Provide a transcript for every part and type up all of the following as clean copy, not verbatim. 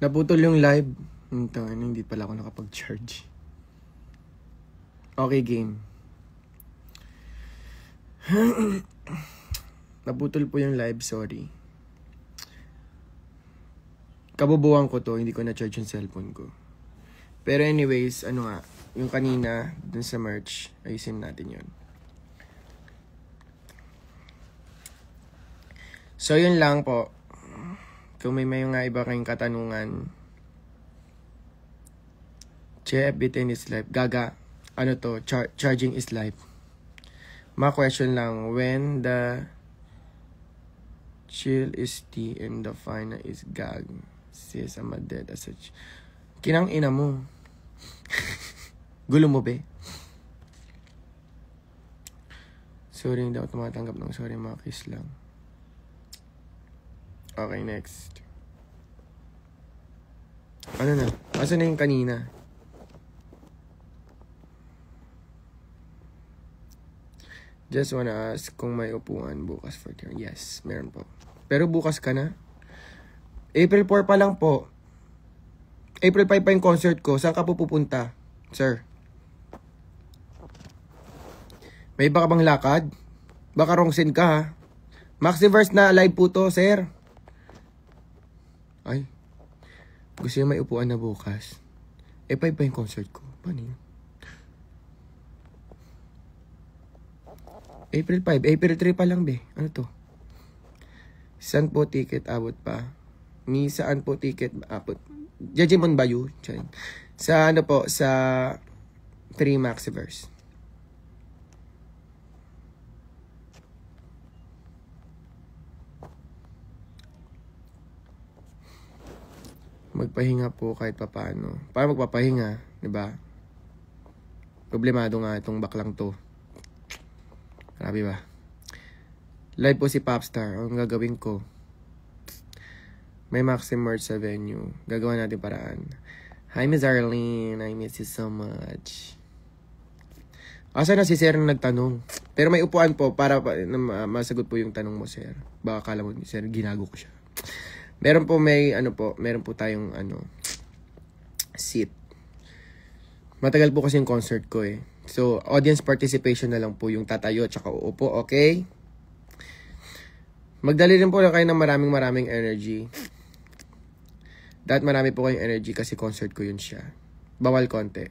Naputol yung live. Hindi pala ako nakapag-charge. Okay, game. Naputol po yung live, sorry. Kabubuhan ko to, hindi ko na-charge yung cellphone ko. Pero anyways, yung kanina, dun sa merch, ayusin natin yun. So, yun lang po. Kung may mga iba kayong katanungan, Jeff, bitin is life. Gaga, charging is life. Ma-question lang, when the chill is tea and the final is gag. Sis, I'm dead as such. Kinang ina mo. Gulo mo, be? Sorry, hindi ako tumatanggap ng sorry, mga kiss lang. Okay, next. Ano na? Asa na yung kanina? Just wanna ask kung may upuan bukas for dinner. Yes, meron po. Pero bukas ka na? April 4 pa lang po. April 5 pa yung concert ko. Saan ka po pupunta, sir? May iba ka bang lakad? Baka wrongsin ka, ha? Maxiverse na live po to, sir. Ay, gusto niya may upuan na bukas. 5 pa yung concert ko. Paano yun? April 5. April 3 pa lang, be. Ano to? Saan po ticket abot pa? Saan po ticket abot? Judgment ba yun? Sa po? Sa 3 Maxiverse. Magpahinga po kahit papaano. Paano magpapahinga? Diba? Problemado nga itong baklang to. Grabe ba? Live po si Popstar. Ang gagawin ko, may Maxim merch sa venue. Gagawa natin paraan. Hi, Miss Arlene. I miss you so much. Asa na si Sir na nagtanong? Pero may upuan po para masagot po yung tanong mo, Sir. Baka kala mo, Sir, ginago ko siya. Meron po meron po tayong seat. Matagal po kasi yung concert ko eh. So, audience participation na lang po yung tatayo at saka uupo, okay? Magdali rin po lang kayo ng maraming energy. Dahil marami po kayong energy kasi concert ko yun siya. Bawal konti.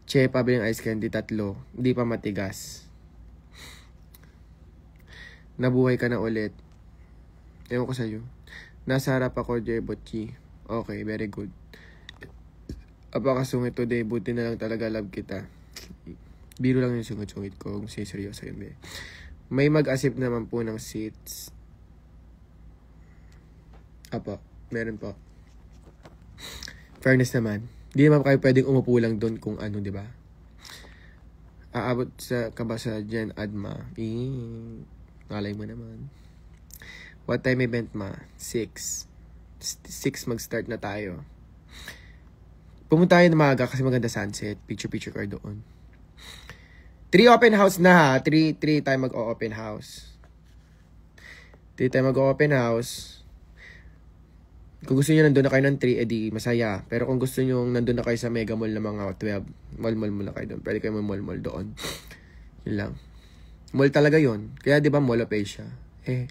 Che, pabiling ice candy, 3. Hindi pa matigas. Nabuhay ka na ulit. Ewan ko sa'yo. Nasa harap ako, Jebotchi. Okay, very good. Apakasungit today, buti na lang talaga love kita. Biro lang yung sungit-sungit ko kung seryoso yun, be. May mag-asip naman po ng seats. Apo, meron po. Fairness naman. Di naman kayo pwedeng umupo lang doon kung ano, di ba? Aabot sa kabasa dyan, Adma. Nalay mo naman. What time event, ma? 6 mag-start na tayo. Pumunta tayo na maaga kasi maganda sunset. Picture kayo doon. 3 open house na, ha? 3 tayo mag-open house. 3 tayo mag-open house. Kung gusto nyo nandun na kayo ng 3, edi masaya. Pero kung gusto nyo nandun na kayo sa mega mall na mga 12, mall muna kayo doon. Pwede kayo mall doon. Yun lang. Mall talaga yun. Kaya di ba Mall of Asia? Okay.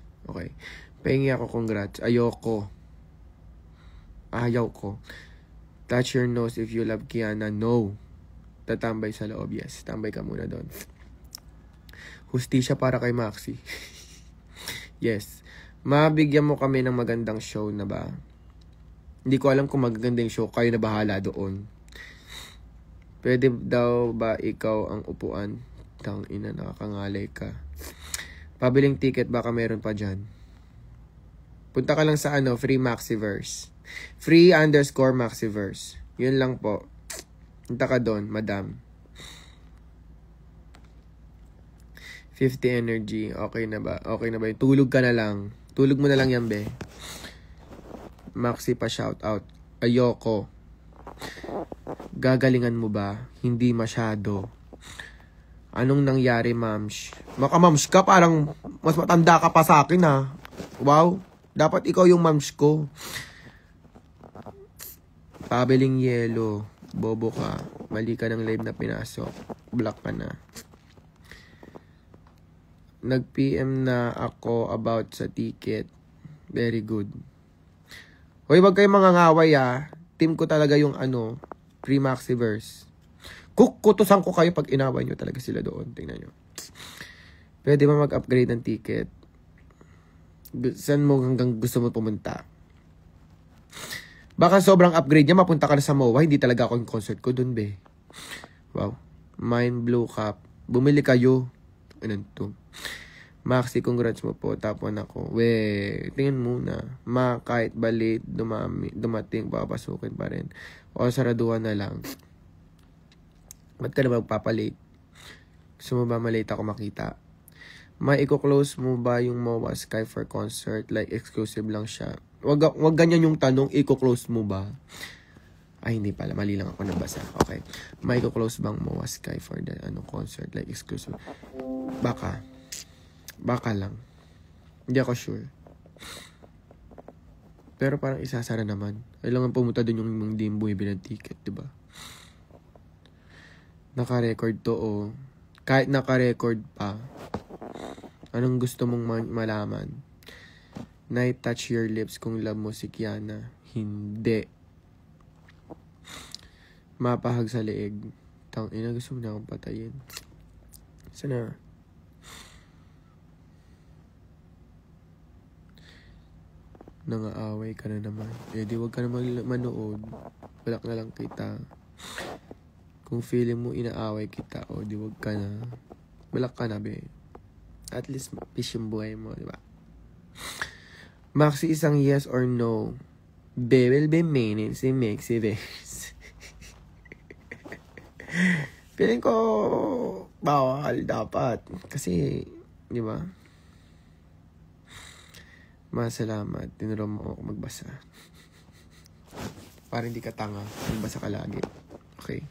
Pahingi ako, congrats. Ayaw ko. Touch your nose if you love Kiana. No. Tatambay sa loob. Yes. Tambay ka muna doon. Hustisya para kay Maxi. Yes. Mabigyan mo kami ng magandang show na ba? Hindi ko alam kung magagandang show. Kayo na bahala doon. Pwede daw ba ikaw ang upuan? Tang ina, nakakangalay ka. Pabiling ticket, baka meron pa dyan. Punta ka lang sa Free Maxiverse. Free_Maxiverse. Yun lang po. Punta ka doon, madam. 50 energy. Okay na ba? Okay na ba? Tulog ka na lang. Tulog mo na lang yan, be. Maxi pa shoutout. Ayoko. Gagalingan mo ba? Hindi masyado. Anong nangyari, mams? Maka-mams ka, parang mas matanda ka pa sa akin, ha? Wow. Dapat ikaw yung mams ko. Pabiling yelo. Bobo ka. Mali ka ng live na pinasok. Block ka na. Nag-PM na ako about sa ticket. Very good. Hoy, wag kayong mga ngaway Team ko talaga yung pre-Maxiverse. Kukutusan ko kayo pag inaway nyo talaga sila doon. Tingnan nyo. Pwede ba mag-upgrade ng ticket? Saan mo hanggang gusto mo pumunta? Baka sobrang upgrade niya, mapunta ka na sa MOA. Hindi talaga ako yung concert ko dun, be. Wow. Mind Blue Cup. Bumili kayo. Ano to? Maxi, congrats mo po. Tapon ako. Tingnan muna. Kahit balit, dumating, papasukin pa rin. O saraduhan na lang. Ba't ka na magpapalate? Gusto mo ba malate ako makita? May i-close mo ba yung MOA Sky for concert? Like, exclusive lang siya. Wag ganyan yung tanong, i-close mo ba? Ay, hindi pala. Mali lang ako nabasa. Okay. May i-close bang MOA Sky for the concert? Like, exclusive. Baka lang. Hindi ako sure. Pero parang isasara naman. Kailangan pumunta dun yung hindi mo bumibili ng ticket, diba? Naka-record to, Kahit naka-record pa, anong gusto mong malaman? Night touch your lips kung love mo si Kiana. Hindi. Mapahag sa leeg. Tangina, gusto mo na akong patayin. Sana. Nangaaway ka na naman. Di wag ka na manood. Balak na lang kita. Kung feeling mo inaaway kita, di wag ka na. Balak ka na, be. At least fish yung buhay mo, di ba? Maxi, isang yes or no? Be will be meaning si Maxiverse. Feeling ko bawal dapat. Kasi, di ba? Masalamat. Tinuro mo ako magbasa. Para hindi ka tanga. Magbasa ka lagi. Okay.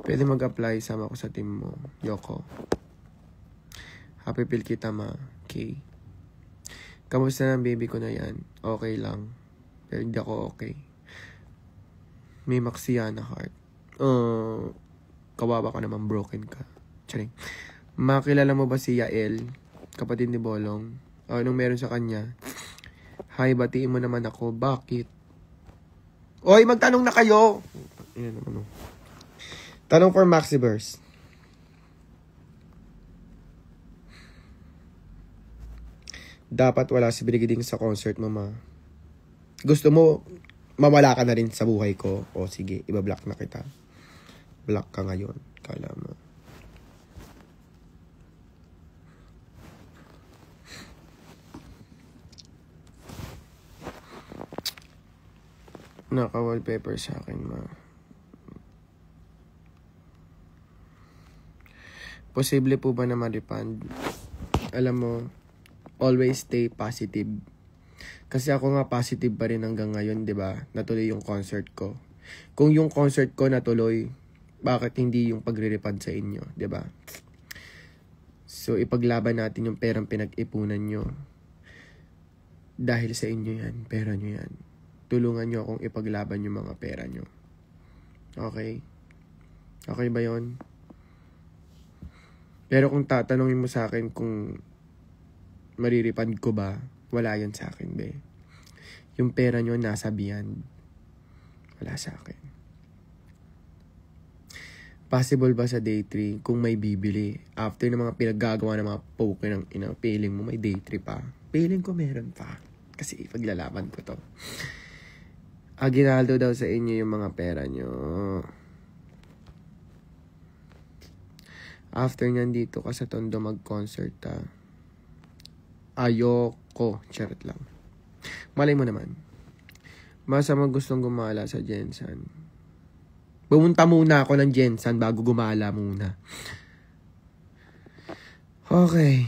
Pwede mag-apply. Sama ko sa team mo. Yoko. Happy feel kita, ma. Okay. Kamusta na baby ko na yan? Okay lang. Pero hindi ako okay. May Maxiana heart. Kawawa ka naman, broken ka. Charing. Makilala mo ba si Yael? Kapatid ni Bolong? Anong meron sa kanya? Hi, batiin mo naman ako. Bakit? Oy, magtanong na kayo! Ayan naman. Tanong for Maxiverse. Dapat wala si Brigading sa concert mo, ma. Gusto mo, mawala ka na rin sa buhay ko? O sige, ibablock na kita. Block ka ngayon. Kala mo. Naka-wallpaper sa akin, ma. Posible po ba na ma-refund? Alam mo, always stay positive. Kasi ako nga positive pa rin hanggang ngayon, 'di ba? Natuloy yung concert ko. Kung yung concert ko natuloy, bakit hindi yung pagre-refund sa inyo, 'di ba? So ipaglaban natin yung perang pinag-ipunan nyo. Dahil sa inyo 'yan, pera nyo 'yan. Tulungan nyo akong ipaglaban yung mga pera nyo. Okay? Okay ba 'yon? Pero kung tatanungin mo sa akin kung marirepand ko ba, wala yan sa akin, be. Yung pera nyo nasa beyond. Wala sa akin. Possible ba sa day 3 kung may bibili? After ng mga pinaggagawa ng mga poke ng ina, feeling mo may day 3 pa. Feeling ko meron pa. Kasi ipaglalaban ko to. Aguinaldo daw sa inyo yung mga pera nyo. After nandito ka sa Tondo mag-concert, ayoko. Charot lang. Malay mo naman. Masama gustong gumala sa Jensen. Pumunta muna ako ng Jensen bago gumala muna. Okay.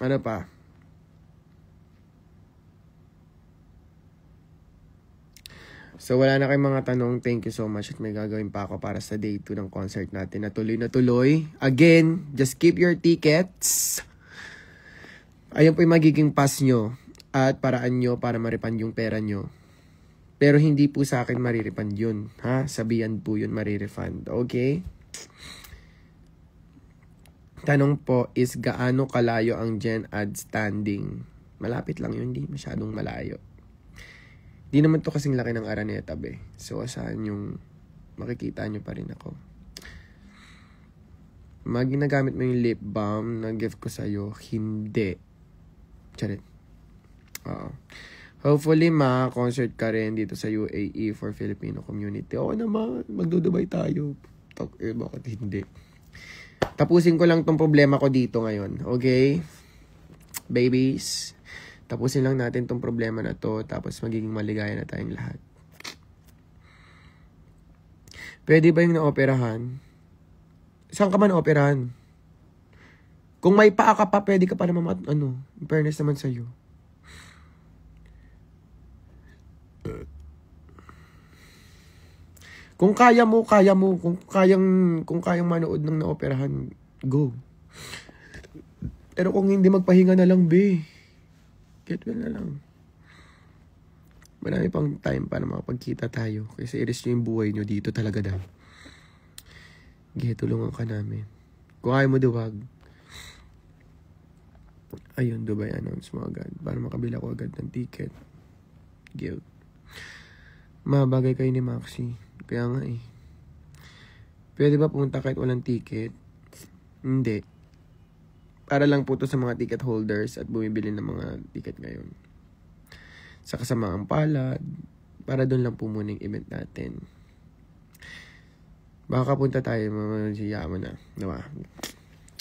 Ano pa? So, wala na kayong mga tanong. Thank you so much at may gagawin pa ako para sa day 2 ng concert natin. Natuloy na tuloy. Again, just keep your tickets. Ayun po yung magiging pass nyo at paraan nyo para ma-refund yung pera nyo. Pero hindi po sa akin marirefund yun. Ha? Sabihan po yun marirefund. Okay? Tanong po is gaano kalayo ang Gen Ad standing? Malapit lang yun, hindi masyadong malayo. Di naman to kasing laki ng Araneta, be. So, saan yung makikita nyo pa rin ako. Ginagamit mo yung lip balm na gift ko sa'yo? Hindi. Charit. Oo. Hopefully, ma-concert ka rin dito sa UAE for Filipino community. Oo naman, magdudubay tayo. Bakit hindi? Tapusin ko lang tong problema ko dito ngayon. Okay? Babies. Tapusin lang natin tong problema na to. Tapos magiging maligaya na tayong lahat. Pwede ba yung naoperahan? Saan ka man naoperahan? Kung may paa ka pa, pwede ka pa naman, in fairness naman sa'yo. Kung kaya mo. Kung kayang manood ng naoperahan, go. Pero kung hindi, magpahinga na lang, be. Get well na lang. Marami pang time para makapagkita tayo. Kasi i-risk nyo yung buhay nyo dito talaga daw. Tulungan ka namin. Kung ayaw mo duwag, ayun, Dubai announce mo agad. Para makabila ko agad ng ticket. Guilt. Mabagay kayo ni Maxi. Kaya nga eh. Pwede ba pumunta kahit walang ticket? Hindi. Para lang po to sa mga ticket holders at bumibili ng mga ticket ngayon. Sa kasamaang palad. Para doon lang po muna yung event natin. Baka kapunta tayo, mamasiya mo na. Diba?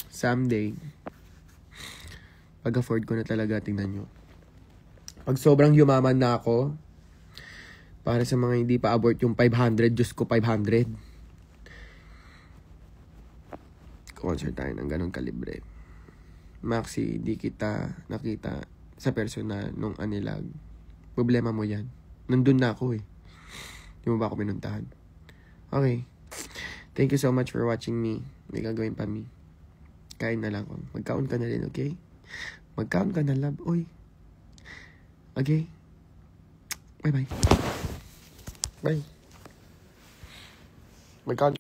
Someday, pag-afford ko na talaga, tingnan nyo. Pag sobrang yumaman na ako, para sa mga hindi pa abort yung 500, Diyos ko 500. Concert tayo ng ganong kalibre. Maxi, di kita nakita sa personal nung Anilag. Problema mo yan. Nandun na ako eh. Di mo ba ako pinuntahan? Okay. Thank you so much for watching me. May gagawin pa me. Kain na lang ako. Magkaon ka na rin, okay? Magkaon ka na, love. Oy. Okay? Bye-bye. Bye. Magkaon